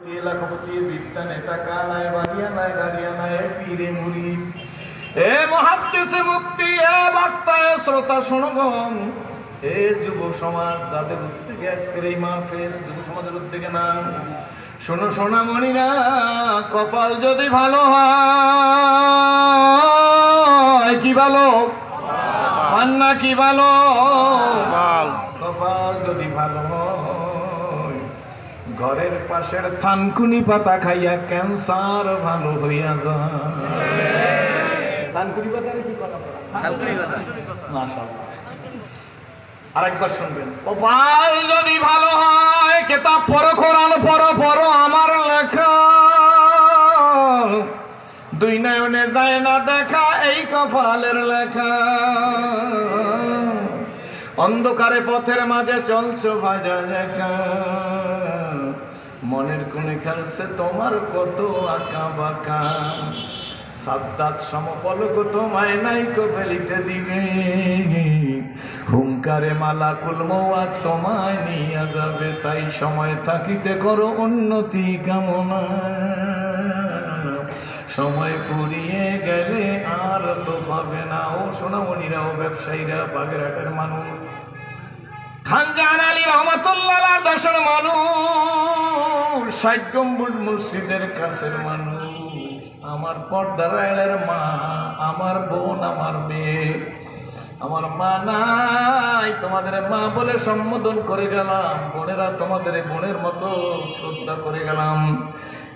লাখপতি বিদ্যা নেতা কানায় বাড়িয়া নাই গাড়িয়া নাই পীরে মুড়ি এ মহাদ্দেশে মুক্তি এ বক্তায় শ্রোতা শুনগম এ যুব সমাজ যাদের উদ্যোগে আজকের এই মাহফিল যুব সমাজের উদ্যোগে না শোনো সোনামণিরা কপাল যদি ভালো হয় কি ভালো পান্না কি ভালো কপাল যদি ভালো হয় ঘরের পাশের থানকুনি পাতা খাইয়া ক্যান্সার ভালো হইয়া যায়। থানকুনি পাতা কি কথা থানকুনি পাতা মাশাআল্লাহ আরেকবার শুনবেন কপাল যদি ভালো হয় কিতাব পড়ো কোরআন পড়ো পড়ো আমার লেখা দুই নয়নে যায় না দেখা এই কপালের লেখা অন্ধকারে পথের মাঝে চলছো ভাজা লেখা মনের কোণে খেলছে তোমার কত আঁকা বাঁকা সাদ্দাত সমপলক তোমায় নাইকো ফেলিতে দিবে হুঙ্কারে মালাকুল মওয়াত তোমায় নিয়ে যাবে তাই সময় থাকিতে করো উন্নতি কামনা সময় ফুরিয়ে গেলে আর তো পাবে না। ও সোনামণিরা ও ব্যবসায়ীরা বাগেরহাটের মানুষ খানজাহান আলী রহমাতুল্লাহ দেশের মানুষ ৬০ গম্বুজ মসজিদের কাছের মানুষ আমার পর্দার আড়ালের মা আমার বোন আমার মেয়ে আমার মা নাই তোমাদের মা বলে সম্বোধন করে গেলাম বোনেরা তোমাদের বোনের মতো শ্রদ্ধা করে গেলাম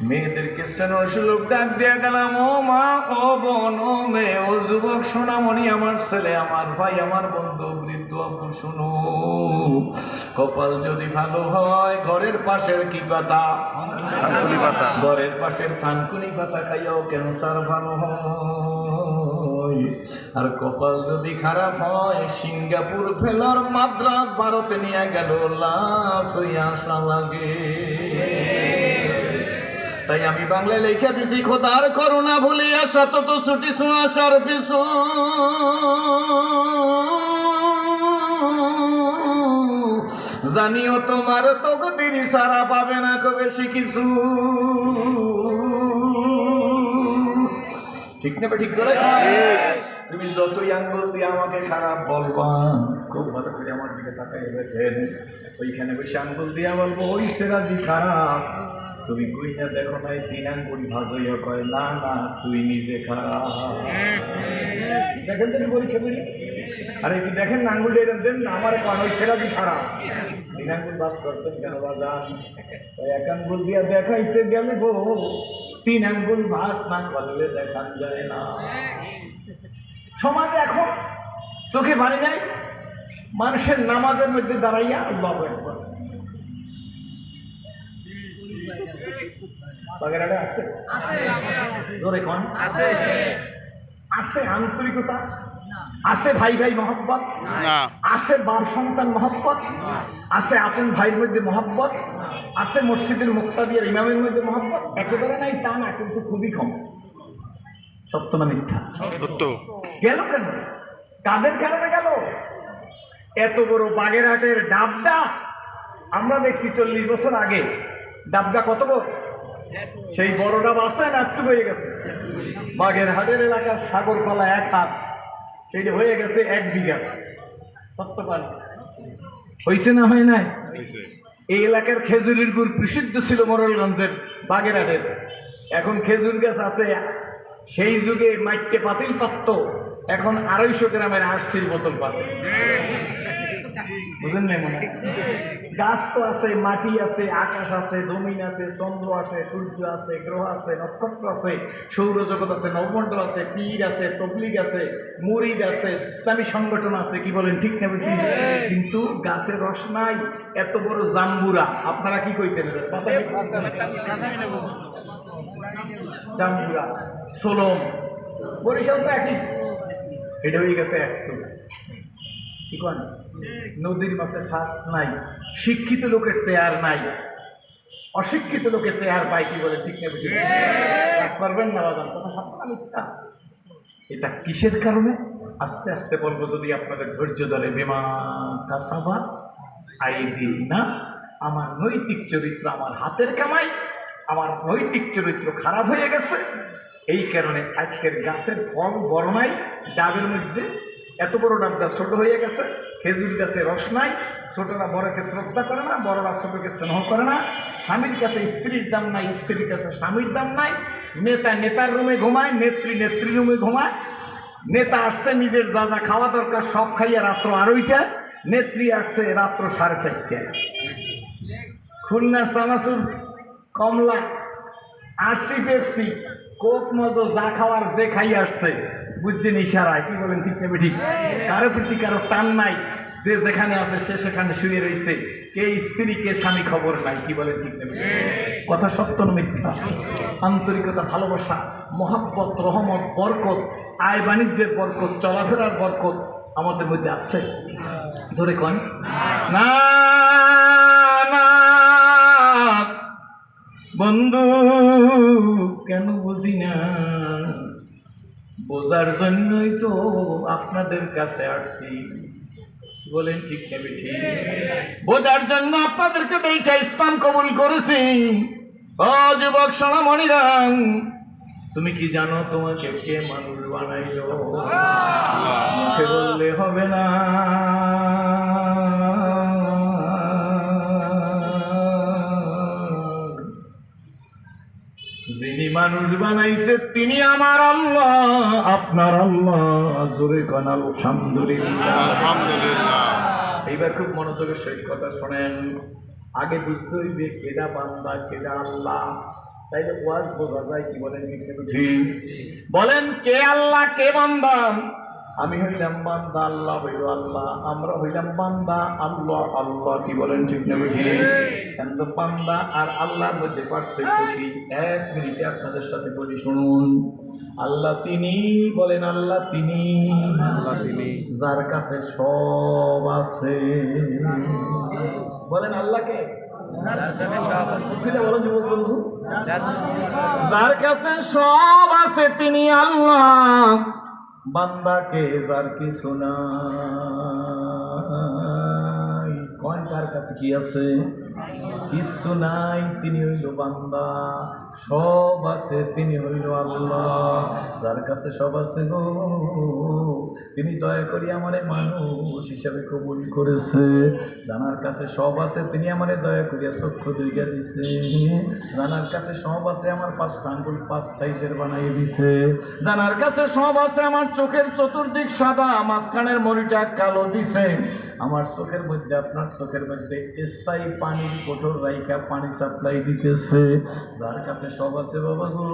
মেয়েদেরকে স্নেহ সুলভ ডাক দিয়ে গেলাম ও মা ও বোন ও মেয়ে ও যুবক সোনামণি আমার ছেলে আমার ভাই আমার বন্ধু বৃদ্ধ আপু শুনো কপাল যদি ভালো হয় ঘরের পাশের কি পাতা থানকুনি পাতা ঘরের পাশের থানকুনি পাতা খাইয়াও ক্যান্সার ভালো হয় আর কপাল যদি খারাপ হয় সিঙ্গাপুর ফেলার মাদ্রাজ ভারতে নিয়ে গেল লাশ হইয়া আসা লাগে। তাই আমি বাংলায় লেখা দিছি খোদার করুণা ভুলিয়া শতত ছুটি আসার পিছু জানিও তোমার তকদির সারা পাবে না কো বেশি কিছু ঠিক না ঠিক করে তুমি যতই আঙ্গুল দিয়ে আমাকে খারাপ বলবা খুব ভালো করে আমার দিকে তাকাই দেখেন ওইখানে বসে আঙ্গুল দিয়ে বলবো ওই সেরাজি খারাপ তুমি কইনা দেখো নাই ৩ আঙ্গুল ভাজইয়া কয় না না তুই নিজে খারাপ দেখেন তুমি পরীক্ষা করি আরে একটু দেখেন না আঙ্গুলটা এরকম দেন না আমার কয় ওই সেরাজি খারাপ ৩ আঙ্গুল বাস করছেন কেন বাজান ওই ১ আঙ্গুল দিয়া দেখাইতে গেলে গো ৩ আঙ্গুল ভাস না করলে দেখান যায় না। সমাজে এখন চোখে পানি নাই মানুষের নামাজের মধ্যে দাঁড়াইয়া আল্লাহু আকবার বাগেরহাটে আছে জোরে কোন আছে আন্তরিকতা আছে ভাই ভাই মহব্বত আছে বাপ সন্তান মহব্বত আছে আপন ভাইয়ের মধ্যে মহব্বত আছে মসজিদের মুক্তাদিয়ার ইমামের মধ্যে মহব্বত একেবারে নাই তা না কিন্তু খুবই কম। সত্য না মিথ্যা? সত্য। গেল কেন কাদের কারণে গেল? এত বড় বাগেরহাটের ডাবডা আমরা দেখছি ৪০ বছর আগে ডাবডা কত বড় সেই বড় ডাব আছে না একটু হয়ে গেছে বাগেরহাটের এলাকার সাগর কলা ১ হাত সেইটা হয়ে গেছে ১ বিঘা সত্য পানি হয়েছে না হয় নাই? এই এলাকার খেজুরের গুড় প্রসিদ্ধ ছিল মোড়লগঞ্জের বাগেরহাটের এখন খেজুর গাছ আছে সেই যুগে মাইটে পাতিল পাততো এখন ২৫০ গ্রামের আরসির বোতল পাতে বুঝলেন না মনে গাছ তো আছে মাটি আছে আকাশ আছে জমিন আছে চন্দ্র আছে সূর্য আছে গ্রহ আছে নক্ষত্র আছে সৌরজগৎ আছে নবমণ্ডল আছে পীর আছে তবলিগ আছে মুরিদ আছে ইসলামী সংগঠন আছে কি বলেন ঠিক না বুঝি কিন্তু গাছের রস নাই। এত বড় জাম্বুরা আপনারা কি কইতেন জাম্বুরা সোলম বরিশাল তো একই এটা হয়ে গেছে একটু কি কন নদীর মাছে সাথ নাই শিক্ষিত লোকের চেয়ার নাই অশিক্ষিত লোকের চেয়ার পাই কি বলে ঠিক না বুঝি করবেন না বাজান কথা সত্য না মিথ্যা? এটা কিসের কারণে আস্তে আস্তে বলবো যদি আপনাদের ধৈর্য ধরে বেমা কাসাবা আইদিন নাস আমার নৈতিক চরিত্র আমার হাতের কামাই আমার নৈতিক চরিত্র খারাপ হয়ে গেছে, এই কারণে আজকের গাছের ফল বড় নাই, ডাবের মধ্যে এত বড় ডাবটা ছোট হয়ে গেছে, খেজুর গাছে রস নাই, ছোটরা বড়কে শ্রদ্ধা করে না, বড়রা ছোটকে স্নেহ করে না, স্বামীর কাছে স্ত্রীর দাম নাই, স্ত্রীর কাছে স্বামীর দাম নাই, নেতা নেতার রুমে ঘুমায়, নেত্রী নেত্রী রুমে ঘুমায়, নেতা আসছে নিজের যা যা খাওয়া দরকার সব খাইয়া রাত্র 2:30টায়, নেত্রী আসছে রাত্র 4:30টায়। খুলনা চানাচুর, কমলা, আরসি, পেপসি, কোক, মজো যা খাওয়ার যে খাই আসছে, বুঝছেন ইশারায়, কি বলেন ঠিক নেবে ঠিক? কারো প্রতি কারো টান নাই, যে যেখানে আছে সে সেখানে শুয়ে রয়েছে, কে স্ত্রী কে স্বামী খবর নাই, কি বলেন ঠিক নেবে? কথা সত্য না মিথ্যা? আন্তরিকতা, ভালোবাসা, মহাব্বত, রহমত, বরকত, আয় বাণিজ্যের বরকত, চলাফেরার বরকত আমাদের মধ্যে আছে? ধরে কন না না বন্ধু, কেন বুঝি না? বোঝার জন্যই তো আপনাদের কাছে আসছি, বলেন ঠিক নেবে ঠিক? বোঝার জন্য আপনাদেরকে দেখে ইসলাম কবুল করেছি। ও যুবক সোনামণিরা, তুমি কি জানো তোমাকে কে মানুষ বানাইল? মুখে বললে হবে না, যিনি মানুষ বানাইছে তিনি আমার আল্লাহ, আপনার আল্লাহ। জোরে কোন আলহামদুলিল্লাহ। আলহামদুলিল্লাহ। এইবার খুব মনোযোগের সহিত কথা শোনেন। আগে বুঝতে হইবে কেডা বান্দা কেডা আল্লাহ, তাইলে ওয়াজ বোঝা যায়, কি বলেন? বলেন কে আল্লাহ কে বান্দা? আমি হইলাম বান্দা, আল্লাহ হইল আল্লাহ, আমরা হইলাম বান্দা, আল্লাহ আল্লাহ, কি বলেন ঠিক না বুঝি? কিন্তু বান্দা আর আল্লাহর মধ্যে পার্থক্য কি? 1 মিনিটে আপনাদের সাথে বলি, শুনুন। আল্লাহ তিনি, বলেন আল্লাহ তিনি, আল্লাহ তিনি যার কাছে সব আছে। বলেন আল্লাহকে, বলো যুবক বন্ধু, যার কাছে সব আছে তিনি আল্লাহ। বান্দাকে যার কিছু নাই, কোন কার কাছে কি আছে? কিছু নাই, তিনি হইল বান্দা। সব আছে, তিনি হইল আল্লাহ। যার কাছে সব আছে গো, তিনি দয়া করি আমারে মানুষ হিসাবে কবুল করেছে। জানার কাছে সব আছে, তিনি আমারে দয়া করিয়া চক্ষু 2টা দিছে। জানার কাছে সব আছে, আমার 5টা আঙ্গুল 5 সাইজের বানাই দিছে। জানার কাছে সব আছে, আমার চোখের চতুর্দিক সাদা, মাঝখানের মরিটা কালো দিছে। আমার চোখের মধ্যে, আপনার চোখের মধ্যে স্থায়ী পানির কোটর রাইখা পানি সাপ্লাই দিতেছে। যার কাছে সব আছে বাবা গো,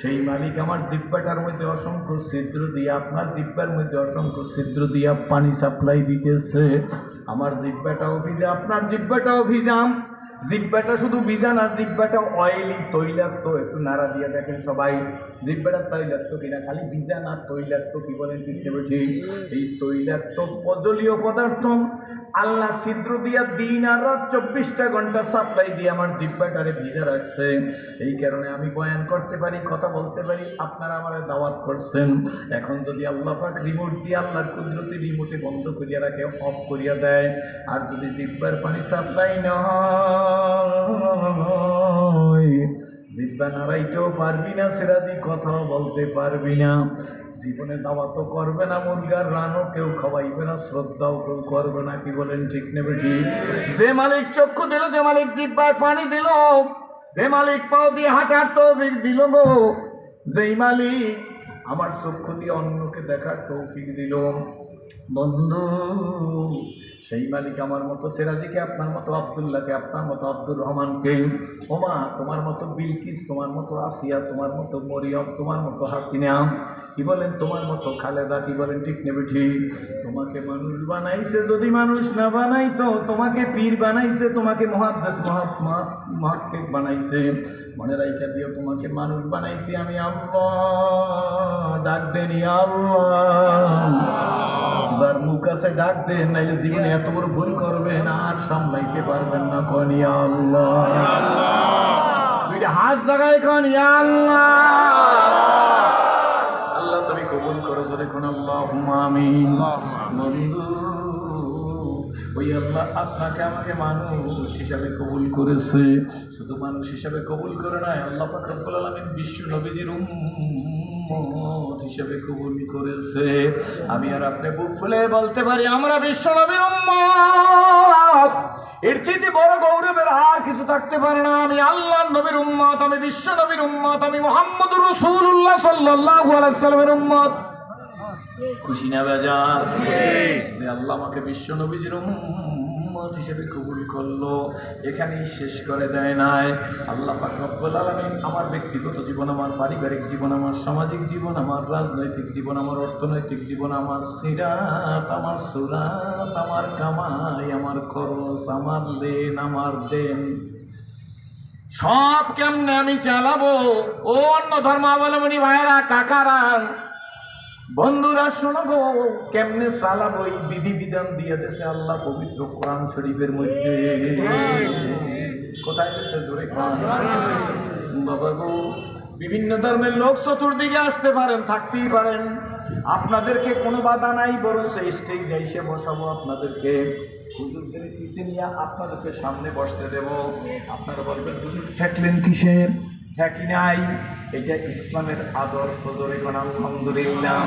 সেই মালিক আমার জিহ্বাটার মধ্যে অসংখ্য ছিদ্র দিয়ে, আপনার জিহ্বার মধ্যে অসংখ্য ছিদ্র দিয়ে পানি সাপ্লাই দিতেছে। আমার জিহ্বাটাও ভিজে, আপনার জিহ্বাটাও ভিজাম। জিহ্বাটা শুধু ভিজা না, জিহ্বাটা অয়েলি, তৈলাক্ত। একটু নাড়া দিয়ে দেখেন সবাই, জিহ্বাটা তৈলাক্ত কিনা, খালি ভিজা না তৈলাক্ত, কি বলেন ঠিক নেবে ঠিক? এই তৈলাক্ত জলীয় পদার্থ আল্লাহ ছিদ্র দিয়া দিন আর রাত 24টা ঘন্টা সাপ্লাই দিয়ে আমার জিহ্বাটারে ভিজা রাখছে। এই কারণে আমি বয়ান করতে পারি, কথা বলতে পারি। আপনারা আমার দাওয়াত করছেন। এখন যদি আল্লাহ পাক রিমোট দিয়ে, আল্লাহর কুদরতি রিমোটে বন্ধ করিয়া রাখে, অফ করিয়া দেয়, আর যদি জিহ্বার পানি সাপ্লাই না হয়, জিহ্বা নাড়াইতেও পারবি না, সিরাজি কথাও বলতে পারবি না, জীবনে দাওয়াতও করবে না, মুরগার রানও কেউ খাওয়াইবে না, শ্রদ্ধাও কেউ করবে না, কি বলেন ঠিক নেবে ঠিক? যে মালিক চক্ষু দিল, যে মালিক জিহ্বার পানি দিল, যে মালিক পাও দিয়ে হাঁটার তৌফিক দিল গো, যেই মালিক আমার চক্ষু দিয়ে অন্যকে দেখার তৌফিক দিল বন্ধু, সেই মালিক আমার মতো সিরাজিকে, আপনার মতো আব্দুল্লাহকে, আপনার মতো আব্দুর রহমানকে, ওমা তোমার মতো বিলকিস, তোমার মতো আসিয়া, তোমার মতো মরিয়ম, তোমার মতো হাসিনা, কি বলেন, তোমার মতো খালেদা, কি বলেন ঠিক নেবে ঠিক? তোমাকে মানুষ বানাইছে, যদি মানুষ না বানাইতো, তোমাকে পীর বানাইছে, তোমাকে মুহাদ্দিস মুহাক্কিক বানাইছে, মনে রাইখা দিও, তোমাকে মানুষ বানাইছি আমি আল্লাহ। ডাক দেন ইয়া আল্লাহ। যার মুখ আছে ডাক দেন, নাইলে জীবনে এত বড় ভুল করবেন আর সামলাইতে পারবেন না। কোন ইয়া আল্লাহ, দুইটা হাত জাগায় কোন ইয়া আল্লাহ। আল্লাহ তুমি কবুল করো, জোরে কোন আল্লাহুম্মা আমিন। বন্ধু ওই আল্লাহ আপনাকে আমাকে মানুষ হিসাবে কবুল করেছে, শুধু মানুষ হিসাবে কবুল করে নাই, আল্লাহ পাক রব্বুল আলামিন বিশ্ব নবীজির উম্মত হিসাবে কবুল করেছে। আমি আর আপনি বুক ফুলে বলতে পারি আমরা বিশ্ব নবীর উম্মত। এর চেয়ে বড় গৌরবের আর কিছু থাকতে পারে না। আমি আল্লাহর নবীর উম্মত, আমি বিশ্ব নবীর উম্মত, আমি মুহাম্মদুর রাসূলুল্লাহ সাল্লাল্লাহু আলাইহি ওয়াসাল্লামের উম্মত। খুশি না বেজার যে আল্লাহ আমাকে বিশ্ব নবীজির উম্মত হিসেবে কবুল করলো। এখানেই শেষ করে দেয় নাই। আল্লাহ পাক রব্বুল আলামিন আমার ব্যক্তিগত জীবন, আমার পারিবারিক জীবন, আমার সামাজিক জীবন, আমার রাজনৈতিক জীবন, আমার অর্থনৈতিক জীবন, আমার সিরাত, আমার সুরাত, আমার কামাই, আমার খরচ, আমার লেন, আমার দেন, সব কেমনে আমি চালাবো। ও অন্য ধর্মাবলম্বী ভাইরা, কাকারা, বন্ধুরা শোনো গো, কেমনে চালাবো এই বিধি বিধান দিয়ে দেশে আল্লাহ পবিত্র কোরআন শরীফের মধ্যে। কোথায় দেশে জোরে বাবা গো, বিভিন্ন ধর্মের লোক চতুর্দিকে আসতে পারেন, থাকতেই পারেন, আপনাদেরকে কোনো বাধা নাই, বরং সেই স্টেজে এসে বসাবো আপনাদেরকে, হুজুরদের পিছিয়ে নিয়ে আপনাদেরকে সামনে বসতে দেব। আপনারা বলবেন হুজুর ঠেকলেন কিসের? ঠেকি নাই, এটা ইসলামের আদর্শ। ধরে কোন আলহামদুলিল্লাহ।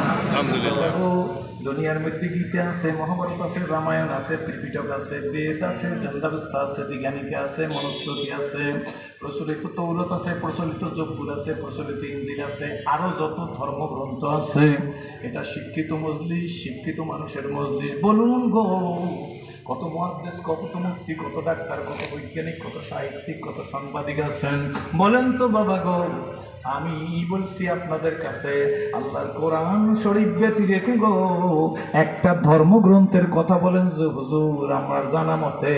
দুনিয়ার মধ্যে গীতা আছে, মহাভারত আছে, রামায়ণ আছে, ত্রিপিটক আছে, বেদ আছে, জন্দাবস্থা আছে, বিজ্ঞানিকা আছে, মনুস্মৃতি আছে, প্রচলিত তৌলত আছে, প্রচলিত জব্বুর আছে, প্রচলিত ইঞ্জিল আছে, আরো যত ধর্মগ্রন্থ আছে, এটা শিক্ষিত মজলিস, শিক্ষিত মানুষের মজলিস। বলুন গো, কত মুহাদ্দিস, কত মুফতি, কত ডাক্তার, কত বৈজ্ঞানিক, কত সাহিত্যিক, কত সাংবাদিক আছেন, বলেন তো বাবা গো। আমি বলছি আপনাদের কাছে, আল্লাহর কোরআন শরীফ ব্যতী রেখে গো একটা ধর্মগ্রন্থের কথা বলেন যে হুজুর আমার জানা মতে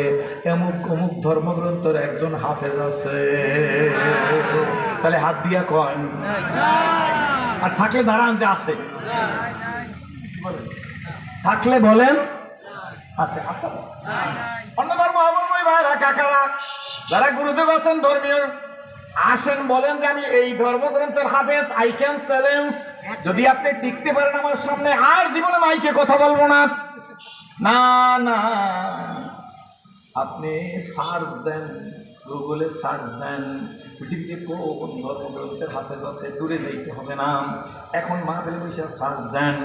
এমুক অমুক ধর্মগ্রন্থের একজন হাফেজ আছে, তাহলে হাত দিয়া কন। আর থাকলে দাঁড়ান যে আছে, থাকলে বলেন আছে। আছে অন্য ধর্মাবলম্বী ভাইরা, কাকারা, যারা গুরুদেব আছেন ধর্মীয়, আসেন বলেন যে আমি এই ধর্মগ্রন্থের হাফেজ, আই ক্যান চ্যালেঞ্জ। যদি আপনি টিকতে পারেন আমার সামনে, আর জীবনে মাইকে কথা বলবো না। না না, আপনি সার্চ দেন, গুগলে সার্চ দেন, পৃথিবীতে কোন ধর্মগ্রন্থের হাফেজ আছে, দূরে যাইতে হবে না। এখন মাহফিল বসে সার্চ দেন,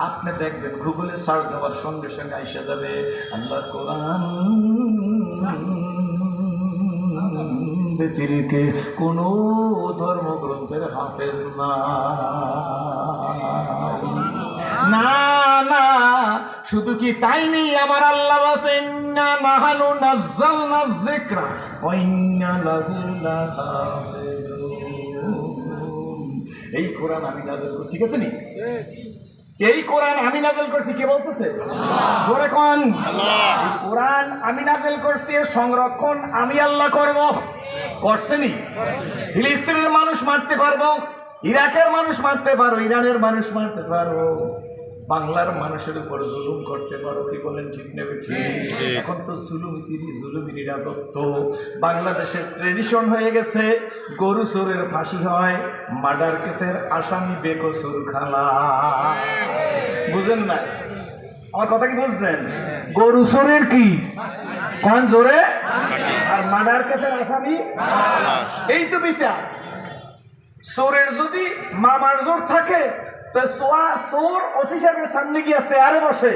আপনি দেখবেন গুগলে সার্চ দেওয়ার সঙ্গে সঙ্গে আইসা যাবে আল্লাহর কোরআন ব্যতিরেকে কোন ধর্মগ্রন্থের হাফেজ না। না না, শুধু কি তাই নেই, আমার আল্লাহ বলেন ইন্না নাহানু নাযালনা যিকরা ওয়া ইন্না লাহু লাহাফিজুন। এই কোরআন আমি নাযিল করছি, ঠিক আছে নি? এই কোরআন আমি নাযিল করছি, কে বলতেছে? জোরে কোন আল্লাহ। এই কোরআন আমি নাযিল করছি, এর সংরক্ষণ আমি আল্লাহ করব। করছেনি? ফিলিস্তিনের মানুষ মারতে পারবো, ইরাকের মানুষ মারতে পারো, ইরানের মানুষ মারতে পারো, বাংলার মানুষের উপর জুলুম করতে পারো, কি বলেন ঠিক নেবে? ঠিক। এখন তো জুলুমির রাজত্ব। বাংলাদেশের ট্রেডিশন হয়ে গেছে, গরু চোরের ফাঁসি হয়, মার্ডার কেসের আসামি বেকসুর খালা। বুঝেন না আমার কথা? কি বুঝছেন? গরু চোরের কি কোন জোরে, আর মার্ডার কেসের আসামি, এই তো বিচার। চোরের যদি মামার জোর থাকে, চোর ওসি সাহেবের সামনে গিয়ে চেয়ারে বসে,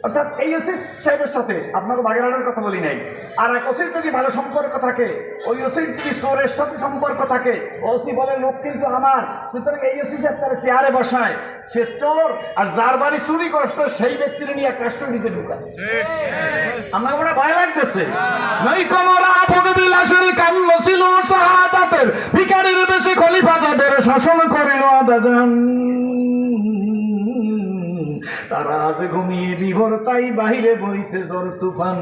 অর্থাৎ এই ওসি সাহেবের সাথে, আপনাকে বাগেরহাটের কথা বলি নাই, আর এক ওসির যদি ভালো সম্পর্ক থাকে, ওই ওসির যদি চোরের সাথে সম্পর্ক থাকে, ওসি বলে লোক কিন্তু আমার, সুতরাং এই ওসি সাহেব তারা চেয়ারে বসায়, সে চোর, আর যার বাড়ি চুরি করছে সেই ব্যক্তির নিয়ে কাস্টডিতে ঢুকায়। আমাকে মনে ভয় লাগতেছে। ছিল শাহাদাতের ভিখারির বেশি খলিফা যাদের শাসন করিল আদাজান, তারা আজ ঘুমিয়ে বিভোর, তাই বাহিরে বইছে ঝড় তুফান।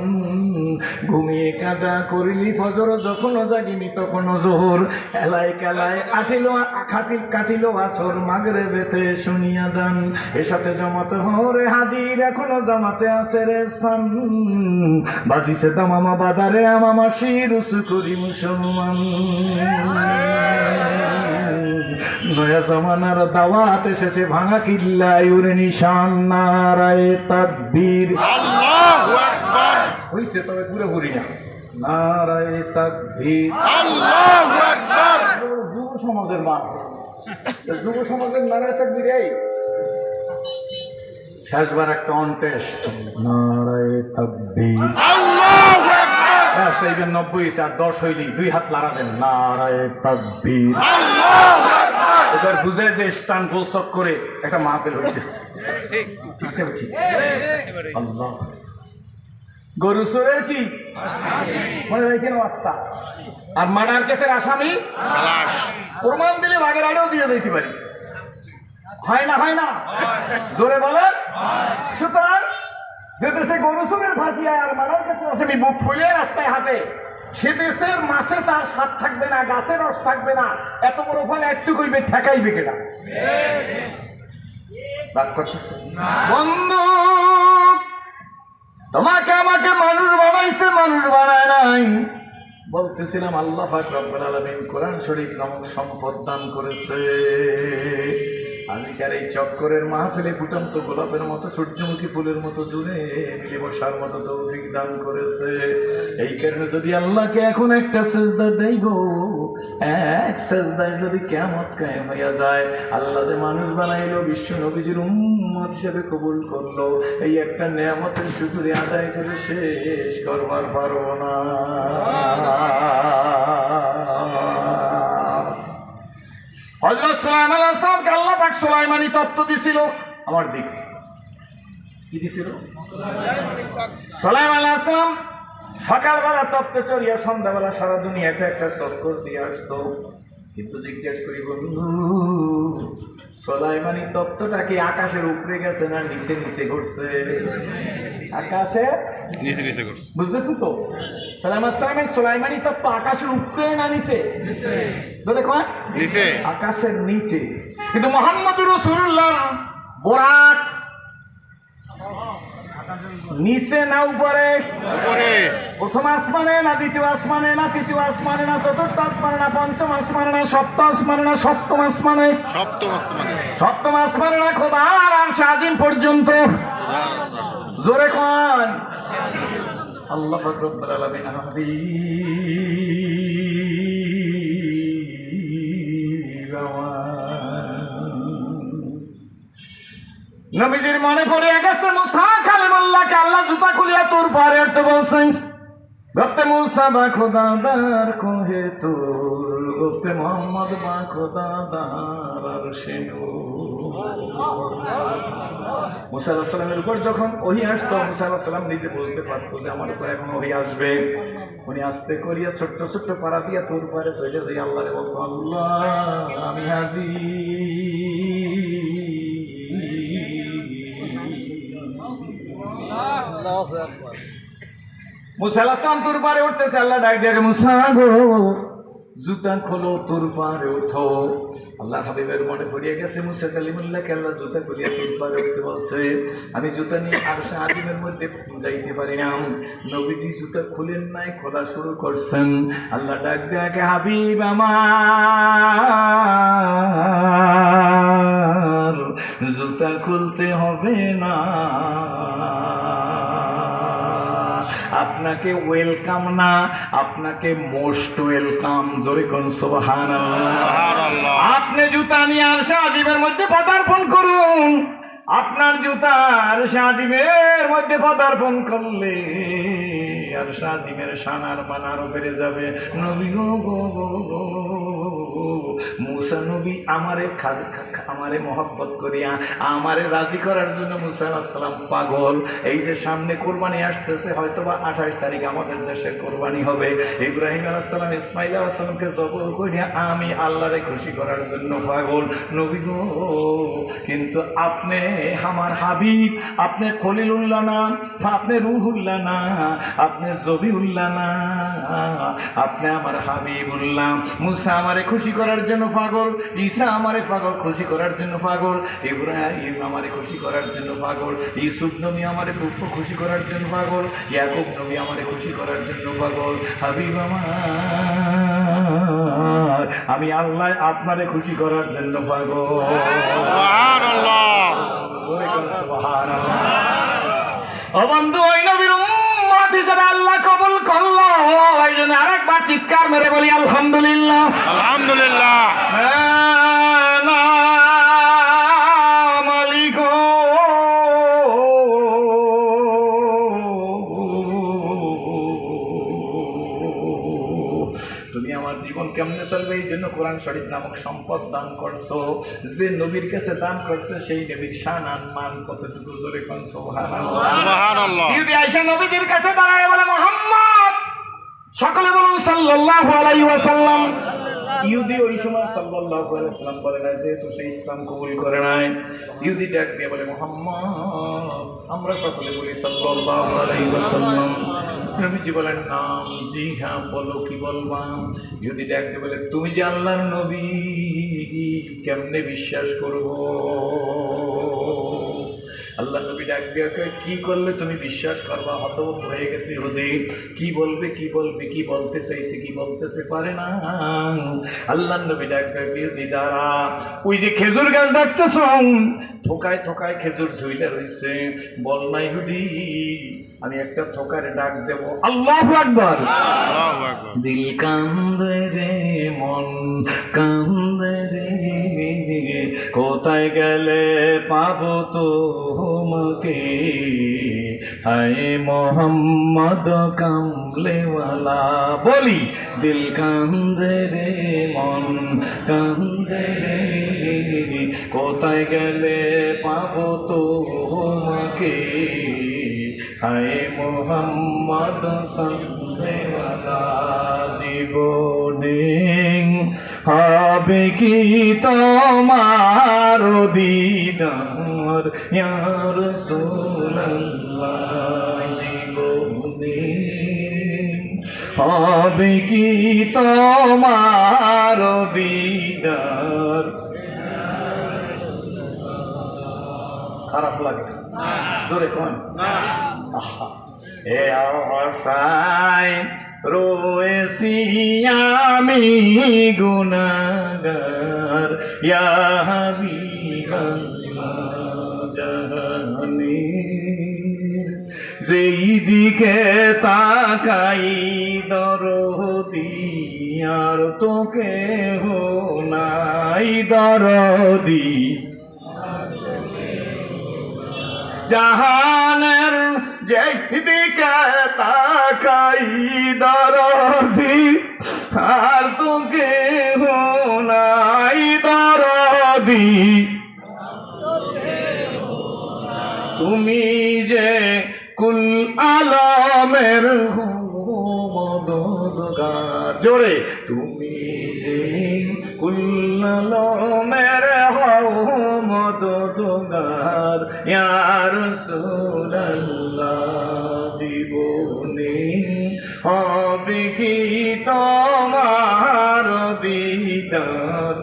ঘুমিয়ে কাজা করিলি ফজর, যখন জাগিনি তখন জোহর, এলায় কেলায় কাটিল আসর, মাগরিবেতে শুনিয়া যান, এর সাথে জমাতে হরে হাজির, এখনো জামাতে আছে রে স্থান, বাজিছে দামামা বাদারে আমামা শির উসু করি মুসলমান। নয়া জামানার দাওয়াত এসেছে, ভাঙা কিল্লায় ওর নিশান না। নারায়ে তাকবীর, আল্লাহু আকবার, হইছে তবে পুরোপুরি না। নারায়ে তাকবীর, আল্লাহু আকবার। যুব সমাজের মান, যুব সমাজের নারায়ে তাকবীর। এই শেষবার একটা অনটেস্ট, নারায়ে তাকবীর, আল্লাহু আকবার, ব্যাস এইবার 90 আর 10 হইলি 2 হাত লাড়া দেন, নারায়ে তাকবীর। আল্লাহু আকবার। এবার বুঝে যে স্টান গোলসক করে একটা মাহফিল হইতেছে। ঠিক ঠিক। আল্লাহ, গরু চোরের কি মনে রাখেন ওয়াস্তা, আর মার্ডার কেসের আসামি খালাস। প্রমাণ দিলে ভাগের আড়েও দিয়ে দিতে পারি। হয় না, হয় না, জোরে বলেন। সুতরাং যে দেশে গরু চোরের ফাঁসি হয় আর মার্ডার কেসের আসামি বুক ফুলে রাস্তায় হাঁটে, সে দেশের মাছে চার স্বাদ থাকবে না, গাছের রস থাকবে না, এত বড় ফলে একটু কইবে ঠেকাইবে কেটা। বন্ধু, তোমাকে আমাকে মানুষ বানাইছে, মানুষ বানায় নাই। বলতেছিলাম আল্লাহ পাক রব্বুল আলামিন কোরআন শরীফ নামক সম্পদ দান করেছে। আজকের এই চক্করের মাহফিলে ফুটন্ত গোলাপের মতো, সূর্যমুখী ফুলের মতো জুড়ে মিলে বসার মতো তৌফিক দান করেছে। এই কারণে যদি আল্লাহকে এখন একটা সেজদা দেইব, এক সেজদায় যদি কিয়ামত কায়েম হইয়া যায়, আল্লাহ যে মানুষ বানাইলো, বিশ্ব নবীজির উম্মত হিসেবে কবুল করলো, এই একটা নেয়ামতের শুকরিয়া আদায় করে শেষ করবার পারবো না। হযরত সুলাইমান আলাইহিস সালামকে আল্লাহ পাক সুলাইমানি তত্ত্ব দিছিল। আমার দিক কি দিছিল? সুলাইমান আলাইহিস সালাম সকালবেলা তত্ত্ব চড়িয়া সন্ধ্যাবেলা সারা দুনিয়াতে একটা চক্কর দিয়ে আসতো। কিন্তু জিজ্ঞেস করি বন্ধু, সুলাইমানি তত্ত্বটা কি আকাশের উপরে গেছে না নিচে নিচে ঘটছে? আকাশে নিচে নিচে করছে। বুঝতেছো তো? সুলাইমানি তত্ত্ব আকাশের উপরে না নিচে? দেখো নিচে, আকাশের নিচে। কিন্তু মুহাম্মদুর রাসূলুল্লাহ বোরাক নিচে না উপরে? উপরে। প্রথম আসমানে না দ্বিতীয় আসমানে না তৃতীয় আসমানে না চতুর্থ আসমানে না পঞ্চম আসমানে না সপ্তম আসমানে না সপ্তম আসমানে? সপ্তম আসমানে। সপ্তম আসমানে না খোদার আরশ আজিম পর্যন্ত? জোরে কোন? আল্লাহ পাক রব্বুল আলামিন নবীজির মনে পড়ে গেছে মুসা কালিমুল্লাহকে আল্লাহ জুতা খুলিয়া তোর পারে তো বলছেন, গপ্তে মুসা বা খোদাদার কোহে তোর, গপ্তে মোহাম্মদ বা খোদাদার আরশে নূর। মুসা আলাইহিস সালামের উপর যখন ওহী আসতো, মুসা আলাইহিস সালাম নিজে বুঝতে পারতো যে আমার উপর এখন ওহী আসবে। উনি আস্তে করিয়া ছোট্ট ছোট্ট পাড়া দিয়া তোর পারে চলে যাই, আল্লাহরে বলতো, আল্লাহ আমি হাজির। মুসা আলাইহিস সালাম তোর পারে উঠতেছে, আল্লাহ ডাক দিয়ে, মুসা গো জুতা খোলো, তোর পারে ওঠো। আল্লাহ হাবিবের মনে পড়িয়া গেছে মুসা কালিমুল্লাহকে আল্লাহ জুতা খুলিয়া তোর পারে উঠতে বলছে। আমি জুতা নিয়ে আরশে আজিমের মধ্যে যাইতে পারি না। নবীজি জুতা খুলেন নাই, খোলা শুরু করছেন। আল্লাহ ডাক দিয়ে, হাবিব আমার জুতা খুলতে হবে না, আপনাকে ওয়েলকাম না, আপনাকে মোস্ট ওয়েলকাম। জোরে কোন সুবহানাল্লাহ। আপনি জুতা নিয়ে আরশে আজিমের মধ্যে পদার্পণ করুন। আপনার জুতা আরশে আজিমের মধ্যে পদার্পণ করলে আরশে আজিমের শানার মানারও বেড়ে যাবে। নবী গো মুসা নবী আমারে মহব্বত করিয়া আমারে রাজি করার জন্য মুসা আলাইহিস সালাম পাগল। এই যে সামনে কোরবানি আসতেছে, হয়তো বা 28 তারিখ আমাদের দেশে কোরবানি হবে। ইব্রাহিম আলাইহিস সালাম ইসমাইল আলাইহিস সালামকে জবাই করিয়া আমি আল্লাহরে খুশি করার জন্য পাগল। নবী গো, কিন্তু আপনি আমার হাবিব, আপনি খলিলুল্লাহ না, আপনি রুহুল্লাহ না, আপনি জবিউল্লাহ না, আপনি আমার হাবিবুল্লাহ। মুসা আমারে খুশি করার জন্য পাগল, ঈসা আমারে পাগল খুশি করার জন্য পাগল, ইব্রাহিম আমারে খুশি করার জন্য পাগল, ইউসুফ নবী আমারে খুশি করার জন্য পাগল, ইয়াকুব নবী আমারে খুশি করার জন্য পাগল। হাবিব আমার, আমি আল্লাহ আপনারে খুশি করার জন্য পাগল। সুবহানাল্লাহ। জোরে কোন সুবহানাল্লাহ। ও বন্ধু, ওই নবীর উম্মত হিসেবে আল্লাহ কবুল করলো, এই জন্য আরেকবার চিৎকার মেরে বলি আলহামদুলিল্লাহ। আলহামদুলিল্লাহ। তুমি আমার জীবন কেমনে চলবে এই জন্য কোরআন শরীফ নামক সম্পদ দান করছো। যে নবীর কাছে দান করছে সেই নবীর শান আর মান কতটুকু, জোরে কোন সুবহানাল্লাহ। সুবহানাল্লাহ। যদি আয়েশা নবীজির কাছে দাঁড়ায় বলে মুহাম্মদ, সকলে বলুন সাল্লাল্লাহু আলাইহি ওয়াসাল্লাম। ইহুদি ওই সময় সাল্লাল্লাহু আলাইহি ওয়াসাল্লাম বলে না, যেহেতু সে ইসলাম কবুল করে নাই। ইহুদি ডাক দিয়ে বলে মুহাম্মদ, আমরা সকলে বলি সাল্লাল্লাহু আলাইহি ওয়াসাল্লাম। নবীজি বলেন নাম, জি হ্যাঁ বলো, কি বলবা? ইহুদি ডাক দিয়ে বলে তুমি যে আল্লাহর নবী, কেমনে বিশ্বাস করব? আল্লাহ নবী ডাক দিয়ে কি করলে তুমি বিশ্বাস করবা? হতভম্ব হয়ে গেছে ইহুদি, কি বলবে কি বলবে, কি বলতে চাইছে কি বলতেছে পারে না। আল্লাহ নবী ডাক দিয়ে ইহুদি দাঁড়া, ওই যে খেজুর গাছ দেখতেছ, থোকায় থোকায় খেজুর ঝুইলে রইছে, বল না ইহুদি আমি একটা থোকারে ডাক দেব। আল্লাহু আকবার। আল্লাহু আকবার। দিল কান্দে রে মন কান্দে রে, কোথায় গেলে পাবো তোমাকে, হায় মোহাম্মদ কামলেওয়ালা। বলি দিল কান্দে রে মন কান্দে রে, কোথায় গেলে পাবো তোমাকে, হায় মোহাম্মদ সাল্লেওয়ালা। জীবনে হবে কি তোমার দিদার ইয়া রাসূলুল্লাহ, জীবনে হবে কি তোমার দিদার। খারাপ লাগে জোরে কোন? এ আশায় রয়েছি আমি গুনাহগার, ইয়া হাবিবাল্লাহ জাহানের যেই দিকে তাকাই দরদি, আর তো কেহ নাই দরদি, জাহানের যেই দিকে তাকাই দরদি, আর তো কেহ নাই দরদি, তুমি যে কুল আলমের মদদগার। জোরে তুমি যে কুল আলমের মদদগার, ইয়া রাসূলুল্লাহ। জীবনে হবে কি তোমার দিদার।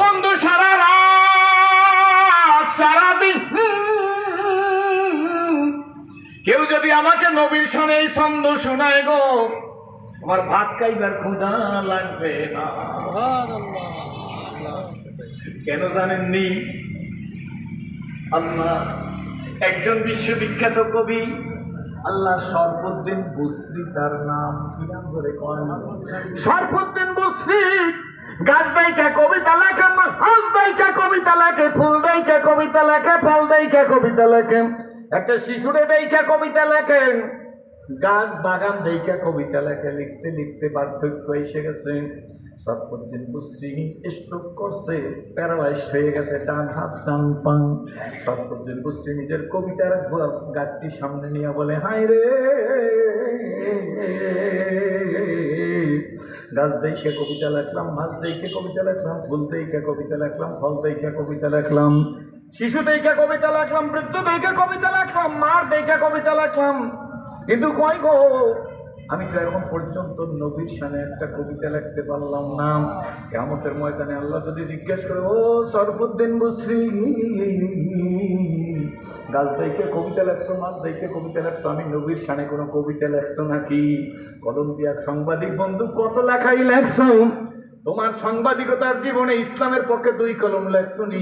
বন্ধু সারা রাত সারাদিন কেউ যদি আমাকে নবীর শানে এই ছন্দ শোনায় গো, আমার ভাত খাইবার ক্ষুধা লাগবে না। কেন জানেননি? আল্লাহ একজন বিশ্ববিখ্যাত কবি, আল্লাহ শরফুদ্দীন বুসরি তার নাম, কি নাম ধরে কয়? শরফুদ্দীন বুসরি। গাছ দাইকা কবিতা লেখে, মাছ দাইকা কবিতা লেখে, ফুল দাইকা কবিতা লেখে, ফল দাইকা কবিতা লেখে, একটা শিশুরে দাইকা কবিতা লেখেন, গাছ বাগান দাইকা কবিতা লেখে। লিখতে লিখতে পার্থক্য এসে গেছে। শরফুদ্দীন বুসরি স্ট্রোক করছে, প্যারালাইজ হয়ে গেছে, ডান হাত ডান পা। শরফুদ্দীন বুসরি নিজের কবিতার গাছটি সামনে নিয়ে বলে, হায় রে গাছ দেখে কবিতা লেখলাম, মাছ দেখে কবিতা লেখলাম, ফুল দেখে কবিতা লেখলাম, ফল দেখে কবিতা লেখলাম, শিশু দেখে কবিতা লেখলাম, বৃদ্ধ দেখে কবিতা লেখলাম, মার দেখে কবিতা লেখলাম, কিন্তু কই গো আমি তো এখন পর্যন্ত নবীর শানে একটা কবিতা লিখতে পারলাম না। কিয়ামতের ময়দানে আল্লাহ যদি জিজ্ঞেস করে, ও শরফুদ্দীন বুসরি, গাছ দেখে কবিতা লেখছো, মাছ দেখে কবিতা লেখছো, আমি নবীর শানে কোনো কবিতা লেখছো নাকি? কলম দিয়া সাংবাদিক বন্ধু কত লেখাই লেখছো, তোমার সাংবাদিকতার জীবনে ইসলামের পক্ষে 2 কলম লেখছো নি?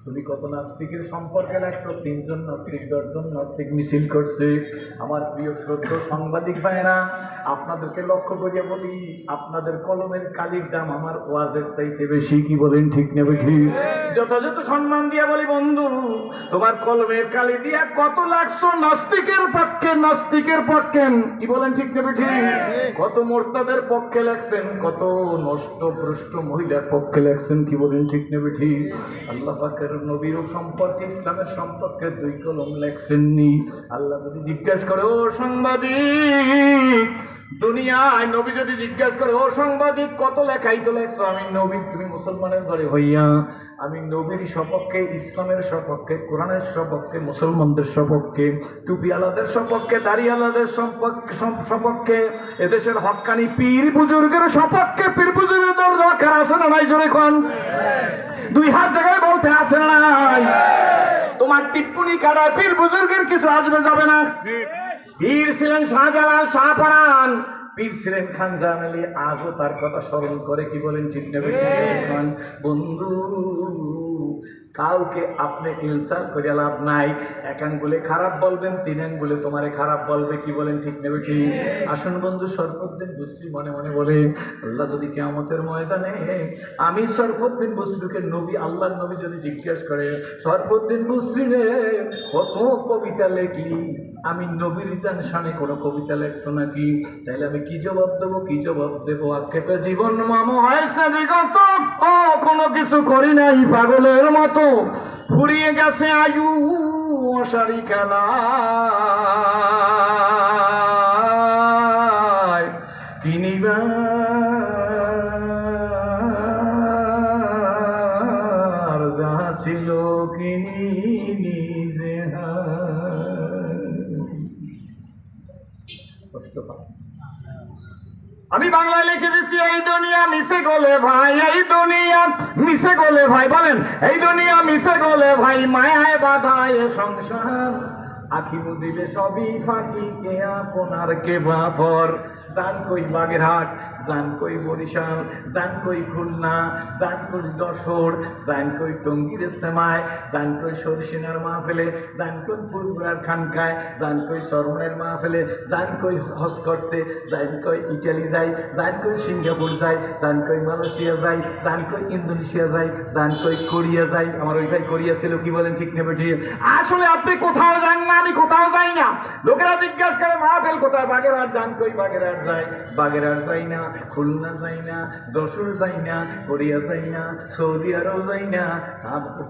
তুমি কত নাস্তিকের সম্পর্কে লেখছো? 3 জন নাস্তিক, 10 জন নাস্তিক মিছিল করছে। আমার প্রিয় শ্রদ্ধেয় সাংবাদিক ভাইরা, আপনাদেরকে লক্ষ্য করিয়া বলি, আপনাদের কলমের কালির দাম আমার ওয়াজের চাইতে বেশি। কি বলেন ঠিক না ঠিক? যথাযথ সম্মান দিয়া বলি, বন্ধু তোমার কলমের কালি দিয়া কত লাগছো নাস্তিকের পক্ষে, নাস্তিকের পক্ষে। কি বলেন ঠিক না ঠিক? কত মোরতাদের পক্ষে লেখছেন, কত নষ্ট ভ্রষ্ট মহিলার পক্ষে লেখছেন। কি বলেন ঠিক না ঠিক? আল্লাহ পাকের নবীর সম্পর্কে, ইসলামের সম্পর্কে 2 কলম লেখছেননি। আল্লাহ যদি জিজ্ঞাসা করে, ও সাংবাদিক, দুনিয়ায় নবী যদি জিজ্ঞাসা করে, ও সাংবাদিক কত লেখাই তো লেখছো? আমি নবী, তুমি মুসলমানের ঘরে হইয়া আমি নবীর সপক্ষে, ইসলামের সপক্ষে, কোরআনের সপক্ষে, মুসলমানদের সপক্ষে, টুপিওয়ালাদের সপক্ষে, দাড়িওয়ালাদের সপক্ষে, এদেশের হক্কানি পীর বুজুর্গের সপক্ষে। পীর বুজুর্গের দরকার আছে না নাই? জোরে কোন 2 হাত জায়গায় বলতে আছে না নাই? তোমার টিপ্পুনি কাটা পীর বুজুর্গের কিছু আসবে যাবে না। পীর ছিলেন শাহজালাল, শাহপরান, পীর ছিলেন খানজাহান আলী, আজও তার কথা স্মরণ করে। কি বলেন ঠিক না বন্ধু? কাউকে আপনি ইনসাল্ট করে লাভ নাই। 1 আঙ্গুলে খারাপ বলবেন, 3 আঙ্গুলে তোমারে খারাপ বলবে। কি বলেন ঠিক না ঠিক? আসুন বন্ধু, শরফুদ্দিন বুসরি মনে মনে বলে, আল্লাহ যদি কিয়ামতের ময়দানে আমি শরফুদ্দিন বুসরিকে নবী, আল্লাহর নবী যদি জিজ্ঞাসা করে, শরফুদ্দিন বুসরি রে কত কবিতা লেখলি, আমি নবীর জান শানে কোনো কবিতা লেখছো নাকি? তাহলে আমি কি জবাব দেবো? কি জবাব দেবো? আক্ষেপে জীবন মামো হয়েছে বিগত, ও কোনো কিছু করি নাই, পাগলের মতো ফুরিয়ে গেছে আয়ু অসারি খেলা। কিনিবা যা ছিল কিনি নিজে। কষ্ট পায়। আমি বাংলায় লিখে দিছি, এই দুনিয়া মিশে গলে ভাই, এই দুনিয়া মিশে গলে ভাই, বলেন এই দুনিয়া মিশে গলে ভাই, মায়ায় বাধায় সংসার, আখি বুঝিলে সবই ফাঁকি, কে আপনার কে বাপর। জান কই বাগেরহাট, জান কই বরিশাল, জান কই খুলনা, জান কই যশোর, জান কই টঙ্গীর ইস্তেমায়, জান কই সরসিনার মাহফিলে, জান কই ফুলপুরার খানকায়, জান কই সরমনের মাহফিলে, জান কই হজ করতে, জান কই ইটালি যাই, জান কই সিঙ্গাপুর যাই, জান কই মালয়েশিয়া যাই, জান কই ইন্দোনেশিয়া যাই, জান কই কোরিয়া যাই। আমার ওই ভাই কোরিয়া ছিল। কি বলেন ঠিক নেবে ঠিক? আসলে আপনি কোথাও যান না, আমি কোথাও যাই না। লোকেরা জিজ্ঞাসা করে মাহফিল কোথায়? বাগেরহাট। জান কই বাগেরহাট যাই, বাগেরহাট যাই না, খুলনা যাই না, যশোর যাই না, কোরিয়া যাই না, সৌদি আরব যাই না,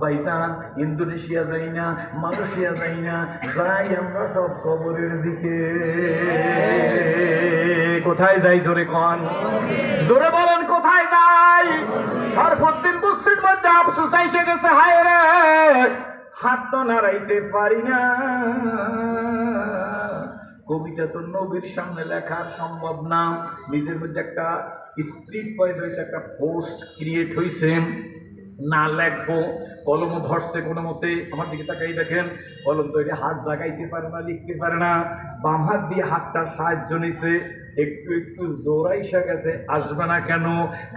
বাইজান ইন্দোনেশিয়া যাই না, মালয়েশিয়া যাই না, যাই আমরা সব কবরের দিকে। কোথায় যাই? জোরে কন, জোরে বলেন কোথায় যাই? শরফুদ্দিন বুসরির মধ্যে আফসোস এসে গেছে, হায় রে হাত তো নাড়াইতে পারি না। কবিতা তো নবীর সামনে লেখা সম্ভব না। নিজের মধ্যে একটা স্পিরিট পয়দা হয়েছে, একটা ফোর্স ক্রিয়েট হয়েছে, না লেখবো, কলমও ধরছে কোনো মতে। আমার দিকে তাকাই দেখেন, কলম তো এটা হাত জাগাইতে পারে না, লিখতে পারে না। বাম হাত দিয়ে হাতটা সাহায্য নিছে, একটু একটু জোরাইসা গেছে। আসবে না কেন?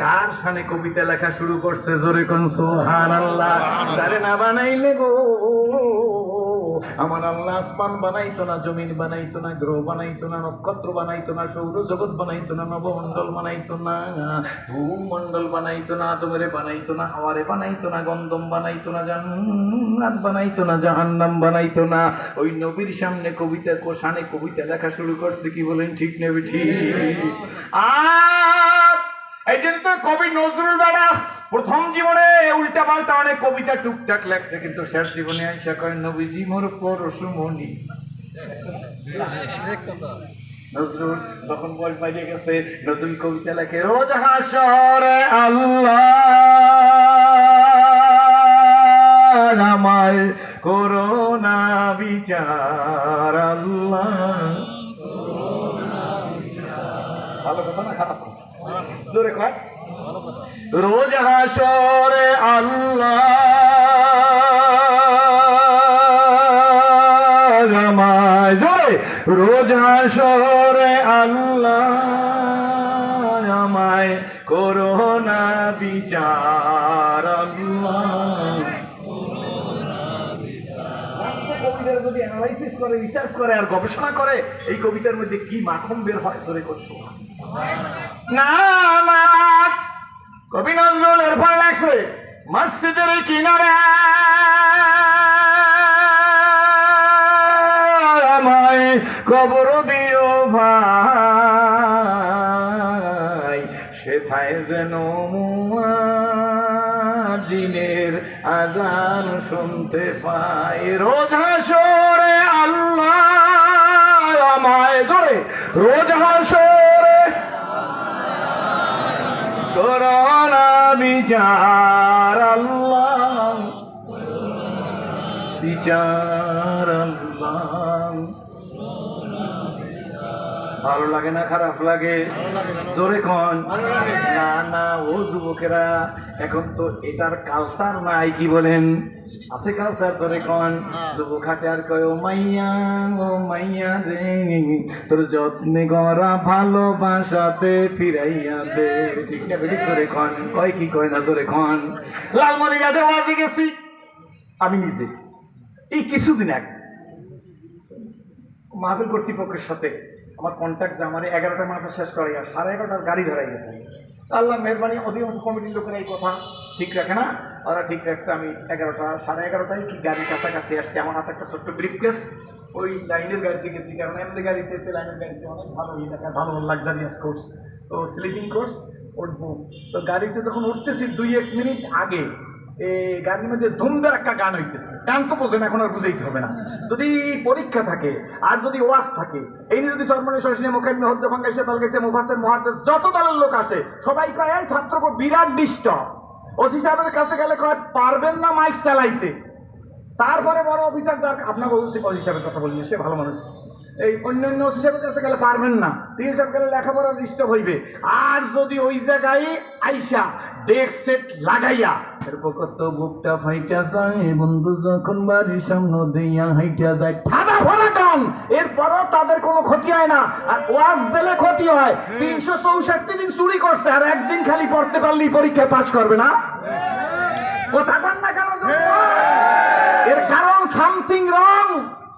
কার শানে কবিতা লেখা শুরু করছে? জোরে কোন সুবহানাল্লাহ। যারে না বানাইলে গো আমার আল্লাহ আসমান বানাইতো না, জমিন বানাইতো না, গ্রহ বানাইতো না, নক্ষত্র বানাইতো না, সৌরজগৎ বানাইতো না, নবমণ্ডল বানাইতো না, ভূমণ্ডল বানাইতো না, আদমেরে বানাইতো না, হাওয়ারে বানাইতো না, গন্ধম বানাইতো না, জান্নাত বানাইতো না, জাহান্নাম বানাইতো না। ওই নবীর সামনে কবিতা শানে কবিতা লেখা শুরু করছে। কি বলেন ঠিক নেবে ঠিক? আর এই জন্য তো কবি নজরুল বেড়া প্রথম জীবনে উল্টা পাল্টা অনেক কবিতা টুকটাক লেখছে, কিন্তু শেষ জীবনে আইসা কয় নবীজি মোর পরশুমণি। নজরুল যখন বল পাইয়ে গেছে, নজরুল কবিতা লেখে, রোজ হাসরে আল্লাহ আমায় করোনা বিচার, আল্লাহ। ভালো কথা না খারাপ কথা? জোরে কয়, রোজ হাসরে আল্লাহ আমায়, জোরে, রোজ হাসরে আল্লাহ আমায় করোনা বিচার আল্লাহ। কবিতার যদি অ্যানালাইসিস করে, রিসার্চ করে আর গবেষণা করে, এই কবিতার মধ্যে কি মাখন বের হয় জোরে করছো না না। কবি নজরুল এরপর লাগছে মসজিদের কিনারে আমায় কবর দিও ভাই, সেথায় যেন মুয়াজ্জিনের আজান শুনতে পাই। রোজ হাসরে আল্লাহ আমায় জোরে, রোজ হাসরে করোনা বিচার আল্লাহ, বিচার আল্লাহ। ভালো লাগে না খারাপ লাগে? জোরে কন না না। ও যুবকেরা, এখন তো এটার কালচার নাই, কি বলেন? আছে কালচার? জোরে কন। যুবক হাতে আর কয় ও মাইয়া রে, তোর যত্নে গড়া ভালোবাসাতে ফিরাইয়া দে। ঠিক না বেঠিক? জোরে কন। কয় কি কয় না? জোরে কন। লালমনিরহাটে ওয়াজে গেছি আমি নিজে, এই কিছুদিন আগে মাহফিল কর্তৃপক্ষের সাথে আমার কন্ট্যাক্ট, যে আমার 11টা মাহফিল শেষ করে 11:30 গাড়ি ধরাই গেছে। আল্লাহ মেহরবানি, অধিকাংশ কমিটির লোকেরা এই কথা ঠিক রাখে না, ওরা ঠিক রাখছে। আমি 11:30 কি গাড়ির কাছাকাছি আসছি। আমার হাতে একটা ছোট্ট ব্রিফকেস, ওই লাইনের গাড়িতে গেছি, কারণ এমনি গাড়ি চেয়েছে লাইনের গাড়িতে অনেক ভালো দেখা, ভালো লাক্সারিয়াস কোর্স, তো স্লিপিং কোর্স উঠবো। তো গাড়িতে যখন উঠতেছি 2-1 মিনিট আগে গানের মধ্যে ধুমধার একটা গান হইতেছে। গান তো বোঝেন, এখন আর বুঝাইতে হবে না। যদি পরীক্ষা থাকে আর যদি ওয়াজ থাকে, এই নিয়ে যদি সরমনি সরসিনী মুখাইম হদ্দে ফাঙ্গাইছে তাল গেছে মুফাসসির মুহাদ্দিস যত দলের লোক আসে, সবাই কয় এই ছাত্রকে বিরাট ডিস্টার্ব। ওসি সাহেবের কাছে গেলে কয় পারবেন না মাইক চালাইতে। তারপরে বড় অফিসার, যার আপনাকে ওসি সাহেবের কথা বলিনি, সে ভালো মানুষ, এই অন্যান্য ওসি সাহেবের কাছে গেলে পারবেন না, তিনি সাহেব গেলে লেখাপড়া ডিস্টার্ব হইবে। আর যদি ওই জায়গায় আইসা ডেস্ক সেট লাগাইয়া এরপর কত বুকটা ফাইটা যায়, বন্ধু যখন বাড়ির সামনে দিয়া হাইটা যায়, ঠাডা ভরা গান, এরপরও তাদের কোনো ক্ষতি হয় না। আর ওয়াজ দিলে ক্ষতি হয়। 364 দিন চুরি করছে, আর একদিন খালি পড়তে পারলেই পরীক্ষায় পাশ করবে না? কথা কন না কেন? এর কারণ সামথিং রং।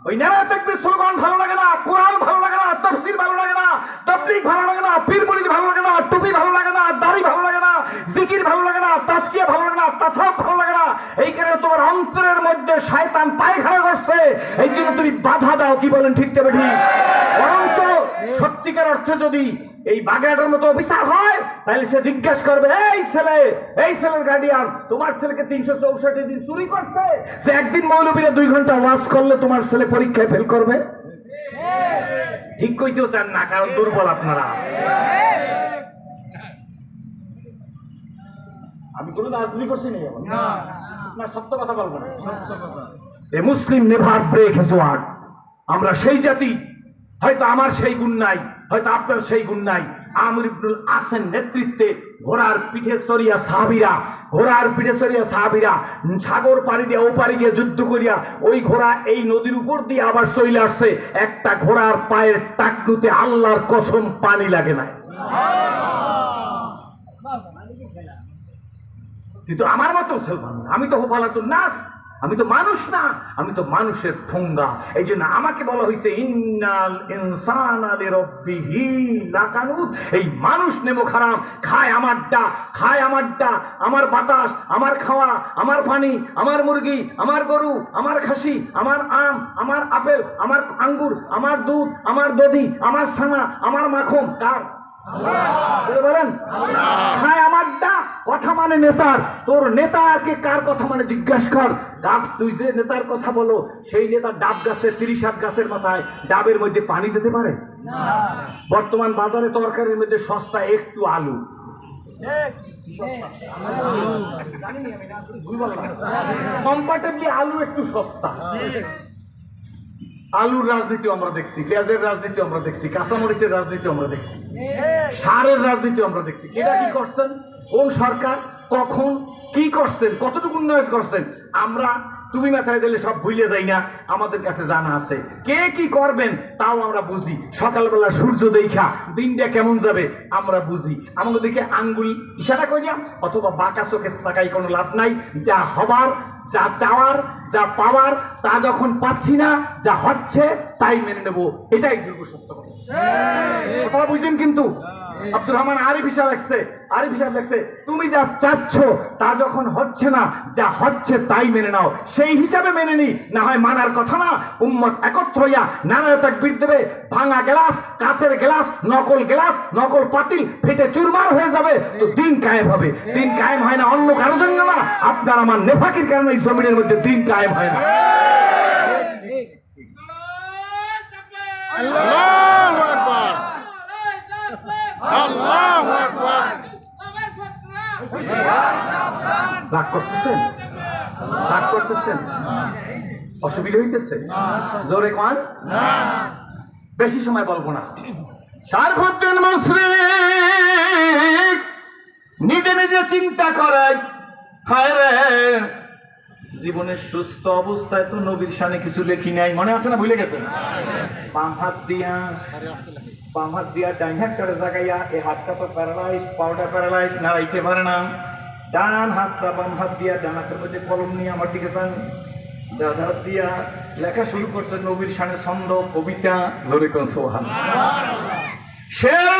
ওই নারা তাকবীর স্লোগান ভালো লাগে না, কোরআন ভালো লাগে না, তাফসীর ভালো লাগে না, তাবলীগ ভালো লাগে না, পীর মুরিদ ভালো লাগে না, টুপি ভালো লাগে না, দাড়ি ভালো লাগে না, জিকির ভালো লাগে না, তাসকিয়া ভালো লাগে না, তাসাউফ ভালো লাগে না। এই কারণে তোমার অন্তরের মধ্যে শয়তান পায়খানা করছে, এই জন্য তুমি বাধা দাও। কি বলেন? ঠিক তবে ঠিক। বরঞ্চ সত্যিকার অর্থে যদি এই বাগেরহাটের মতো অফিসার হয়, তাহলে সে জিজ্ঞাসা করবে, এই ছেলের গার্ডিয়ান, তোমার ছেলেকে 364 দিন চুরি করছে, সে একদিন মৌলবীরা 2 ঘন্টা ওয়াজ করলে তোমার ছেলে পরীক্ষায় ফেল করবে? ঠিক কইতেও চান না, কারণ দুর্বল আপনারা। আমি কোনো রাজনীতি করছি না, আপনার সত্য কথা বলবো না। এ মুসলিম নেভার ব্রেক হিজ ওয়ার্ড। আমরা সেই জাতি, হয়তো আমার সেই গুণ নাই, হয়তো আপনার সেই গুণ নাই। আমর ইবনুল আসের নেতৃত্বে ঘোড়ার পিঠে চড়িয়া সাহাবীরা সাগর পাড়ি দিয়ে ওপারে গিয়ে যুদ্ধ করিয়া ওই ঘোড়া এই নদীর উপর দিয়ে আবার চলে আসছে। একটা ঘোড়ার পায়ের টাকনুতে আল্লাহর কসম পানি লাগে না। কিন্তু আমার মতো মুসলমান, আমি তো হোফালাতুন নাস, আমি তো মানুষ না, আমি তো মানুষের ঠোঙ্গা। এই জন্য আমাকে বলা হয়েছে ইন্নাল ইনসানা লিরাব্বিহি লাকানুত। এই মানুষ নেমো খারাম, খায় আমারটা, আমার বাতাস, আমার খাওয়া, আমার পানি, আমার মুরগি, আমার গরু, আমার খাসি, আমার আম, আমার আপেল, আমার আঙ্গুর, আমার দুধ, আমার দধি, আমার ছানা, আমার মাখন কার? বলেন খায় আমারটা। কথা মানে নেতার। তোর নেতাকে কার কথা মানে জিজ্ঞাসা কর। তুই যে নেতার কথা বলো, সেই নেতা ডাব গাছের 30 গাছের মাথায় ডাবের মধ্যে পানি দিতে পারে? বর্তমান বাজারে তরকারির মধ্যে সস্তা একটু আলু, কম্পারেটিভলি আলু একটু সস্তা। আলুর রাজনীতি আমরা দেখছি, পেঁয়াজের রাজনীতি আমরা দেখছি, কাঁচামরিচের রাজনীতি আমরা দেখছি, সারের রাজনীতি আমরা দেখছি। কেটা কি করছেন, কোন সরকার কখন কি করছেন, কতটুকু উন্নয়ন করছেন, আমরা তুমি মাথায় দিলে সব ভুলে যাই না, আমাদের কাছে জানা আছে কে কি করবেন তাও আমরা বুঝি। সকালবেলা সূর্য দেখা দিনটা কেমন যাবে আমরা বুঝি, আমাদের দিকে আঙ্গুল ইশারা করিয়া অথবা বাঁকা চোখে তাকাই কোনো লাভ নাই। যা হবার, যা চাওয়ার, যা পাওয়ার তা যখন পাচ্ছি না, যা হচ্ছে তাই মেনে নেব, এটাই দুর্গ সত্য কথা। কথা বুঝছেন? কিন্তু আব্দুর রহমান আরিফ হিসাব লেখছে তুমি যা চাচ্ছ তা যখন হচ্ছে না, যা হচ্ছে তাই মেনে নাও, সেই হিসাবে মেনে নি, না হয় মানার কথা না। উম্মত একত্র হইয়া নারায়ে তাকবীর দেবে, ভাঙা গ্লাস, কাঁচের গ্লাস, নকল পাতিল ফেটে চুরমার হয়ে যাবে, তো দিন কায়েম হবে। দিন কায়েম হয় না অন্য কারো জন্য না, আপনার আমার নেফাকির কারণে এই জমিনের মধ্যে দিন কায়েম হয় না। আল্লাহু আকবার, আল্লাহু আকবার। রাগ করতেছেন? অসুবিধা হইতেছে? জোরে কোন, বেশি সময় বলবো না। শারফুদ্দিন মুশরিক নিজে নিজে চিন্তা করে, হায় রে জীবনের সুস্থ অবস্থায় তো নবীর শানে কিছু লেখি নাই, মনে আছে না? ভুলে গেছেন? বাম হাত দিয়া ডান হাতটারে জাগাইয়া, এই হাতটা তো প্যারালাইজ, পাউডা প্যারালাইজ, নাড়াইতে পারে না। ডান হাতটা বাম হাত দিয়া ডান হাতের মধ্যে কলম নিয়ে আমার দিকে চান, ডান হাত দিয়া লেখা শুরু করছে নবীর শানে ছন্দ, কবিতা। জোরে কোন সুবহানাল্লাহ। শের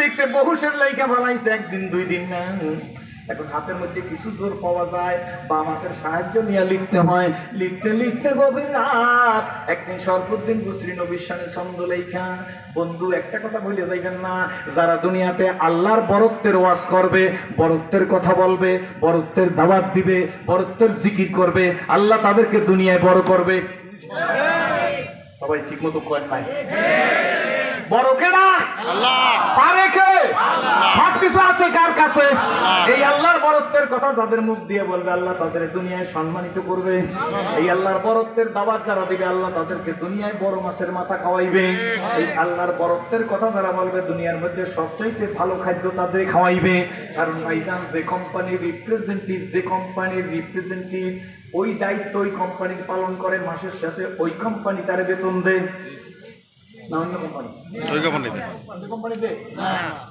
লিখতে বহু শের লেখা বানাইছে, একদিন দুই দিন না। এখন হাতের মধ্যে কিছু জোর পাওয়া যায়, বাম হাতের সাহায্য নিয়ে লিখতে হয়। লিখতে গভীর রাত। একদিন শরফুদ্দিন বুসরি নবীর শানে ছন্দ লেখা। বন্ধু একটা কথা ভুলে যাইবেন না, যারা দুনিয়াতে আল্লাহর বরত্বের ওয়াজ করবে, বরত্বের কথা বলবে, বরত্বের দাওয়াত দিবে, বরত্বের জিকির করবে, আল্লাহ তাদেরকে দুনিয়ায় বড় করবে। সবাই ঠিক মতো কয় পায়? বড় কেডা? আল্লাহ। পারে কে? সবকিছু আছে কার কাছে? এই আল্লাহর বরত্বের কথা যাদের মুখ দিয়ে বলবে, আল্লাহ তাদের দুনিয়ায় সম্মানিত করবে। এই আল্লাহর বরত্বের দাওয়াত যারা দিবে, আল্লাহ তাদেরকে দুনিয়ায় বড় মাছের মাথা খাওয়াইবে। এই আল্লাহর বরত্বের কথা যারা বলবে, দুনিয়ার মধ্যে সবচাইতে ভালো খাদ্য তাদের খাওয়াইবে। কারণ ভাইজান, যে কোম্পানির রিপ্রেজেন্টেটিভ ওই দায়িত্ব ওই কোম্পানির পালন করে, মাসের শেষে ওই কোম্পানি তার বেতন দেয় না অন্য কোম্পানি?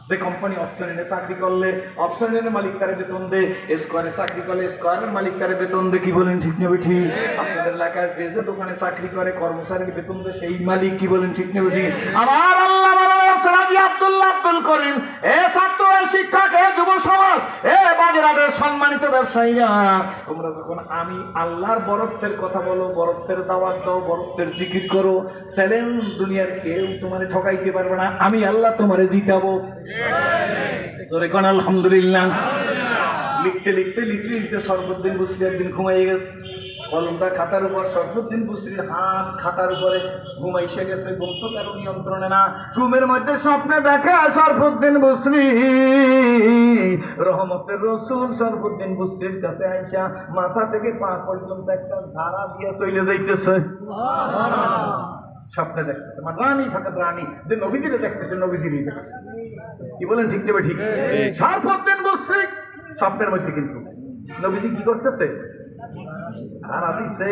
যে কোম্পানি অপশনে চাকরি করলে অপশনের মালিক তারে বেতন দেয়, স্কোয়ারে চাকরি করলে স্কোয়ারের মালিক তারে বেতন দেয়। কি বলেন ঠিক না ঠিক? আপনাদের এলাকায় যে যে দোকানে চাকরি করে কর্মচারীর বেতন দেয় সেই মালিক। কি বলেন ঠিক না ঠিক? আমার আল্লাহ আব্দুল করিম, এ ছাত্র, এ শিক্ষক, এ যুব সমাজ, এ বাজারের সম্মানিত ব্যবসায়ীরা, তোমরা যখন আমি আল্লাহর বরত্বের কথা বলো, বরত্বের দাওয়াত দাও, বরত্বের জিকির করো, চ্যালেঞ্জ দুনিয়ার কেউ তোমারে ঠকাইতে পারবে না, আমি আল্লাহ তোমারে জিতাবো। জোরে কোন আলহামদুলিল্লাহ। লিখতে শরফুদ্দিন বুসরি একদিন ঘুমাইয়ে গেছে, কলমটা খাতার উপর, শরফুদ্দিন বুসরির হাত খাতার উপরে, ঘুমাইসে গেছে। ঘুম তো কারো নিয়ন্ত্রণে না। ঘুমের মধ্যে স্বপ্নে দেখে শরফুদ্দিন বুসরি রহমতের রাসূল শরফুদ্দিন বুসরির কাছে আইসা মাথা থেকে পা পর্যন্ত একটা ঝাড়া দিয়ে চলে যাইতেছে। স্বপ্নে দেখতেছে, মানে রানী ফাঁকাত রানী, যে নবীজিরে দেখছে সে নবীজিরই দেখছে। কি বলেন ঠিক যাবে? ঠিক। শরফুদ্দিন বুসরি স্বপ্নের মধ্যে, কিন্তু নবীজি কি করতেছে? ঝাড়া দিছে।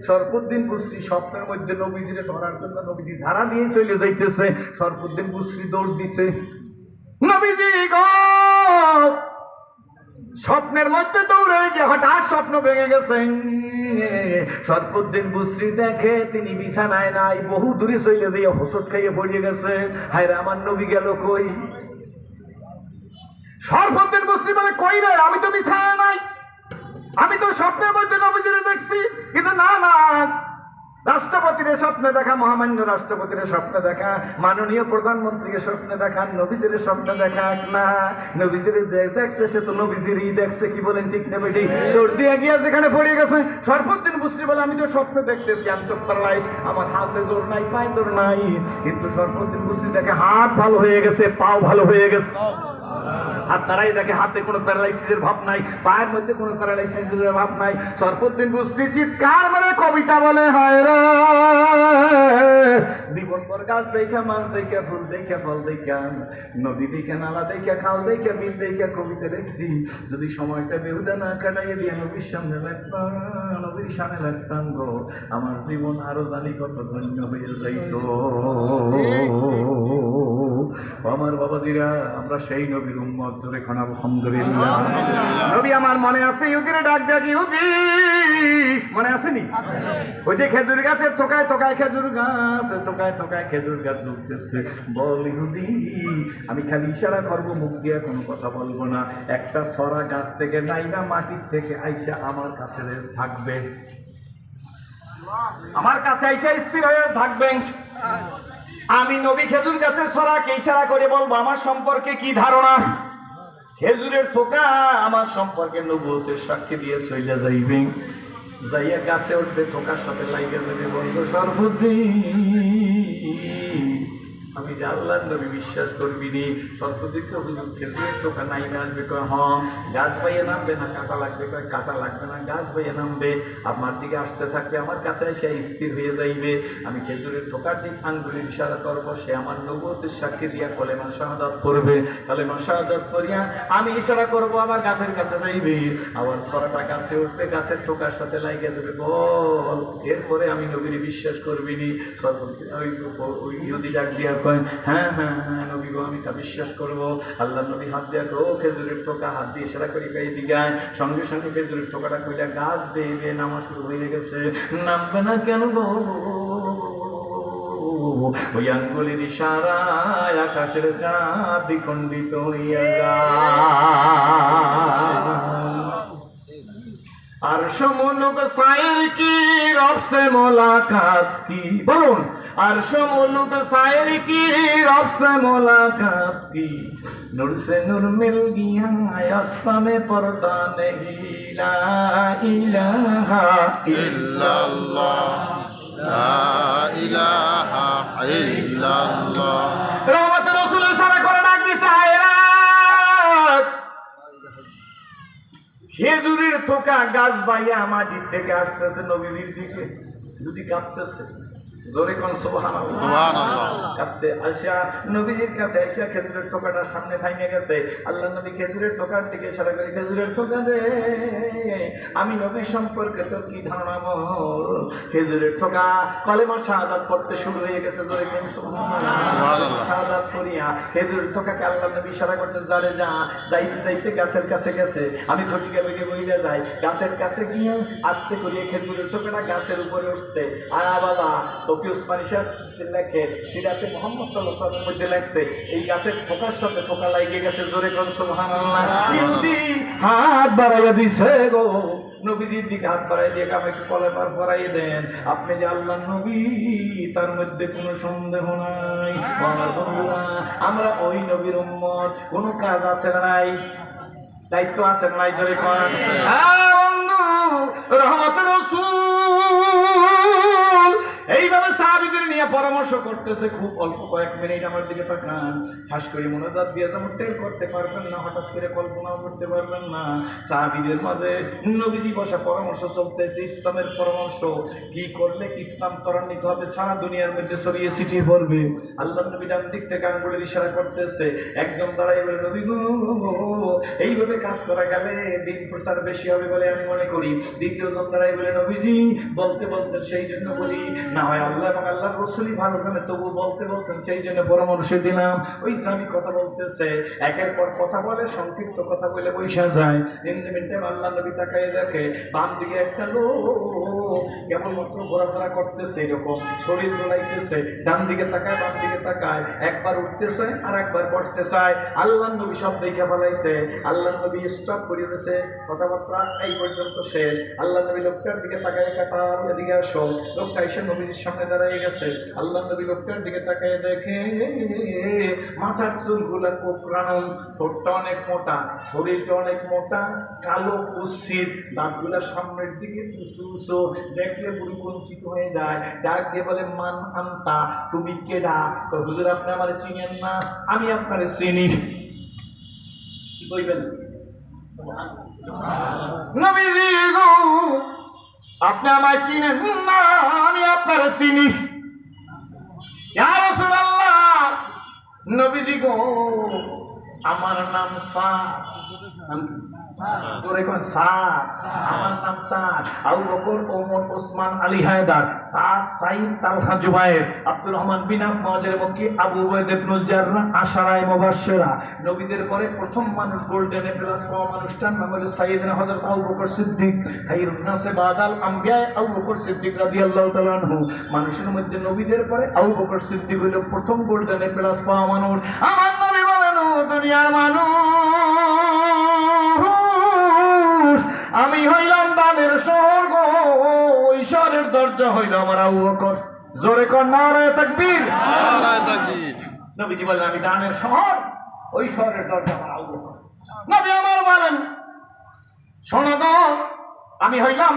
শরফুদ্দিন বুসরি স্বপ্নের মধ্যে নবীজিরে ধরার জন্য নবীজি ঝাড়া দিয়ে চলে যাইতেছে। শরফুদ্দিন বুসরি দৌড় দিছে, নবীজি গো! স্বপ্নের মধ্যে দৌড়ে যে হঠাৎ স্বপ্ন ভেঙে গেছে। শরফুদ্দিন বুসরি দেখে তিনি বিছানায় নাই, বহু দূরে চলে যাইয়া হোঁচট খাইয়ে পড়িয়ে গেছে। হায় রে, আমার নবী গেল কই? শরফুদ্দিন বুসরি বলে, কই রে, আমি তো বিছানায় নাই, আমি তো স্বপ্নের মধ্যে নবীজিরে দেখছি। কিন্তু না, রাষ্ট্রপতির স্বপ্নে দেখা, মহামান্য রাষ্ট্রপতির স্বপ্নে দেখা, মাননীয় প্রধানমন্ত্রীকে স্বপ্নে দেখা, নবীজির স্বপ্নে দেখা না। নবীজির দেখছে, সে তো নবীজিরই দেখছে। কি বলেন ঠিক না বেটি? দৌড় দিয়ে গিয়া যেখানে পড়ে গেছে। শরফুদ্দিন বুসরি বলে, আমি তো স্বপ্নে দেখতেছি, আমি তো প্যারালাইজ, আমার হাতে জোর নাই, পায়ে জোর নাই। কিন্তু শরফুদ্দিন বুসরি দেখে হাত ভালো হয়ে গেছে, পাও ভালো হয়ে গেছে। হাত নাড়াই দেখে হাতে কোনো প্যারালাইসিসের ভাব নাই, পায়ের মধ্যে কোনো প্যারালাইসিসের ভাব নাই। সরফুদ্দিন বুসরি চিৎকার মানে কবিতা বলে, হয় রে জীবন পর গাছ দেখা, মাছ দেখা, ফুল দেখা, ফল দেখা, নদী দেখা, নালা দেখা, খাল দেখা, বিল দেখা, কবিতা দেখছি। যদি সময়টা বেহুদা না কাটাইয়ে দিয়ে নবীর সামনে লাগতাম, নবীর সামনে লাগতাম গো, আমার জীবন আরো জানি কত ধন্য হয়ে যাইত। আমার বাবাজিরা, আমরা সেই নবীর উম্মত, জোরে খান আলহামদুলিল্লাহ। নবী আমার মনে আছে, ইহুদিরে ডাক দেয়, ইহুদি মনে আসেনি? ওই যে খেজুর গাছের থোকায় থোকায় খেজুর গাছ, থোকায় থোকায় খেজুর গাছ ঝুলতেছে। বল ইহুদি, আমি খালি ইশারা করবো, মুখ দিয়ে কোনো কথা বলবো না। একটা ছড়া গাছ থেকে নাইবা মাটির থেকে আইসা আমার কাছে থাকবে, আমার কাছে আইসা স্থির হয়ে থাকবেন। আমি নবী খেজুর গাছের ছড়াকে ইশারা করে বলবো আমার সম্পর্কে কি ধারণা। খেজুরের থোকা আমার সম্পর্কে নবুয়তের সাক্ষী দিয়ে চইলা যাইবে, যাইয়া গাছে উঠবে, থোকার সাথে লাইগে যাবে, বলবো সরফুদ্দিন, আমি যে আল্লাহর নবী বিশ্বাস করবি নি। সরফুদ্দিনকে হুজুর খেজুরের টোকা নাইমে আসবে, কয় হ্যাঁ। গাছ বাইয়ে নামবে না কাটা লাগবে, কয় কাটা লাগবে না, গাছ বাইয়ে নামবে, আমার দিকে আসতে থাকবে, আমার কাছে এসে স্থির হয়ে যাইবে। আমি খেজুরের টোকার দিক আঙ্গুলের ইশারা করব, সে আমার নবুয়তের সাক্ষী দিয়া কলেমা শাহাদাত পড়বে। কলেমা শাহাদাত পড়িয়া আমি ইশারা করব, আমার গাছের কাছে যাইবে, আবার ছড়াটা গাছে উঠবে, গাছের টোকার সাথে লাইগে যাবে। বল এরপরে আমি নবীর বিশ্বাস করবি নি? সরফুদ্দিন ওই ইহুদি ডাক দিয়া কয়, হ্যাঁ হ্যাঁ হ্যাঁ নবী গো, আমি তা বিশ্বাস করবো। আল্লাহ নবী হাত দিয়া কো খেজুরের টোকা, হাত দিয়ে ইশারা করি এদিকে আয়। সঙ্গে সঙ্গে খেজুরের টোকাটা কইলা গাছ দেবে নামা শুরু হয়ে গেছে। নামবে না কেন গো? ওই আঙ্গুলের ইশারায় আকাশের চাঁদ দ্বিখণ্ডিত হইয়া যায়। अर्श मुलुक सायर की रब से मुलाकात की, बोलून अर्श मुलुक सायर की रब से मुलाकात की, नूर से नूर मिल गया आस्था में पर्दा नहीं, ला इलाहा ইল্লাল্লাহ, লা ইলাহা ইল্লাল্লাহ। রহমত রাসূল ইশারা করে ডাক দিছে, হায়রাত খেজুরের থোকা গাছ বাইয়া মাটির থেকে আসতেছে নবীর দিকে, যদি কাঁপতেছে, জোরে কোন সুবহানাল্লাহ, সুবহানাল্লাহ। কাঁপতে আসা নবীর কাছে এসে খেজুরের থোকাটা সামনে থাইমে গেছে। আল্লাহ নবী খেজুরের থোকার দিকে ইশারা করে, খেজুরের থোকা রে, আমি নবীর সম্পর্কে তোর কি ধারণা বল। খেজুরের থোকা কলেমা শাহাদাত পড়তে শুরু হয়ে গেছে, জোরে কোন সুবহানাল্লাহ। শাহাদাত পড়িয়া খেজুরের থোকাকে আল্লাহ নবী ইশারা করছে, যারে যা, যাইতে যাইতে গাছের কাছে গেছে, আমি ঝটিকা বেগে বইলে যাই, গাছের কাছে গিয়ে আস্তে করিয়ে খেজুরের থোকাটা গাছের উপরে উঠছে। বাবা তকি উসমানী সাহেব লেখে, সিরাতে মুহাম্মদ সাল্লাল্লাহু আলাইহি ওয়াসাল্লামের মধ্যে লেখছে, এই গাছের থোকার সাথে থোকা লাগে গেছে, জোরে কোন সুবহানাল্লাহ। ইহুদি হাত বাড়াইয়া দিছে গো, নবীজির দিকে হাত বাড়াই দিয়ে আমাকে একটু কলেমার পরাই দেন, আপনি যে আল্লাহর নবী তার মধ্যে কোনো সন্দেহ নাই। আমরা ওই নবীর উম্মত, কোনো কাজ আছে না নাই, দায়িত্ব আছে না নাই, জোরে কোন। বন্ধু রহমতের রাসূল এইভাবে সাহাবীদের নিয়ে পরামর্শ করতেছে। খুব অল্প কয়েক মিনিট আমার দিকে তাকান, খাস করে মোনাজাত দিয়ে যেমন টের করতে পারবেন না, হঠাৎ করে কল্পনাও করতে পারবেন না। সাহাবীদের মাঝে নবীজি বসা পরামর্শ চলতেছে, ইসলামের পরামর্শ, কি করলে ইসলাম ত্বরান্বিত হবে, সারা দুনিয়ার মধ্যে ছড়িয়ে ছিটিয়ে পড়বে। আল্লাহ নবী ডান দিক থেকে আঙ্গুলের ইশারা করতেছে, একজন দাঁড়াই বলে, নবী গো, এইভাবে কাজ করা গেলে দিন প্রচার বেশি হবে বলে আমি মনে করি। দ্বিতীয় জন দাঁড়াই বলে, নবীজি বলতে বলছেন সেই জন্য বলি, না হয় আল্লাহ এবং আল্লাহর রাসূলই ভালো জানে, তবু বলতে বলছেন সেই জন্য পরামর্শ দিলাম। ওই স্বামী কথা বলতেছে, একের পর কথা বলে, সংক্ষিপ্ত কথা বলে বৈশা যায়। ইন্দিমিনতে আল্লাহ নবী তাকায় দেখে, বাম দিকে একটা লোক কেবলমাত্র ঘোরাফেরা করতেছে, এরকম শরীর দোলাইতেছে, ডান দিকে তাকায় বাম দিকে তাকায়, একবার উঠতেছে আর একবার বসতে চায়। আল্লাহ নবী সব দেখে ফেলাইছে। আল্লাহ নবী স্টপ করে দিয়েছে, কথাবার্তা এই পর্যন্ত শেষ। আল্লাহ নবী লোকটার দিকে তাকায়, কাতার এদিকে আসো। লোকটা এসে নবীজির সামনে দাঁড়িয়ে গেছে। আল্লাহ নবী লোকটার দিকে তাকায় দেখে, মাথার চুলগুলা কোকড়ানো, ঠোঁটটা অনেক মোটা, শরীরটা অনেক মোটা, কালো কুৎসিত, দাঁতগুলা সামনের দিকে উঁচু উঁচু, দেখলে পুরো কুঞ্চিত হয়ে যায়। ডাক দিয়ে বলে, মান আনতা, তুমি কেডা? হুজুর আপনি আমার চিনেন না, আমি আপনারে চিনি। কইবেন নবীজি গো আপনি আমায় চিনেন না, আমি আপনার চিনি। ইয়া রাসূলুল্লাহ, নবীজি গো আমার নাম সাদ। তোরে কোন সাদ? আমার নাম সাদ। আবু বকর, ওমর, ওসমান, আলী হায়দার, সাদ, সাইদ, তালহা, জুবায়ের, আব্দুর রহমান বিন আওফ, মুহাজির মক্কি, আবু উবাইদা ইবনুল জাররাহ, আশারায়ে মুবাশশিরা। নবীদের পরে প্রথম মানুষ গোল্ডেন প্লাস পাওয়া মানুষটার নাম হলো সাইয়েদনা হযরত আবু বকর সিদ্দিক। খায়রুন নাসে বাদাল আম্বিয়া আবু বকর সিদ্দিক রাদিয়াল্লাহু তাআলা আনহু। মানুষের মধ্যে নবীদের পরে আবু বকর সিদ্দিক হলো প্রথম গোল্ডেন প্লাস পাওয়া মানুষ। আমার নবী বলেন, ও দুনিয়ার মানুষ, আমি হইলাম দানের শহর গো, ওই শহরের দরজা হইল আমার আবু বকর। জোরে কর নারায়ে তাকবীর। নারায়ে তাকবীর। নবীজি বলেন, আমি দানের শহর, ওই শহরের দরজা আমার আবু বকর। নবী আমার বলেন, শোনো গো, আমি হইলাম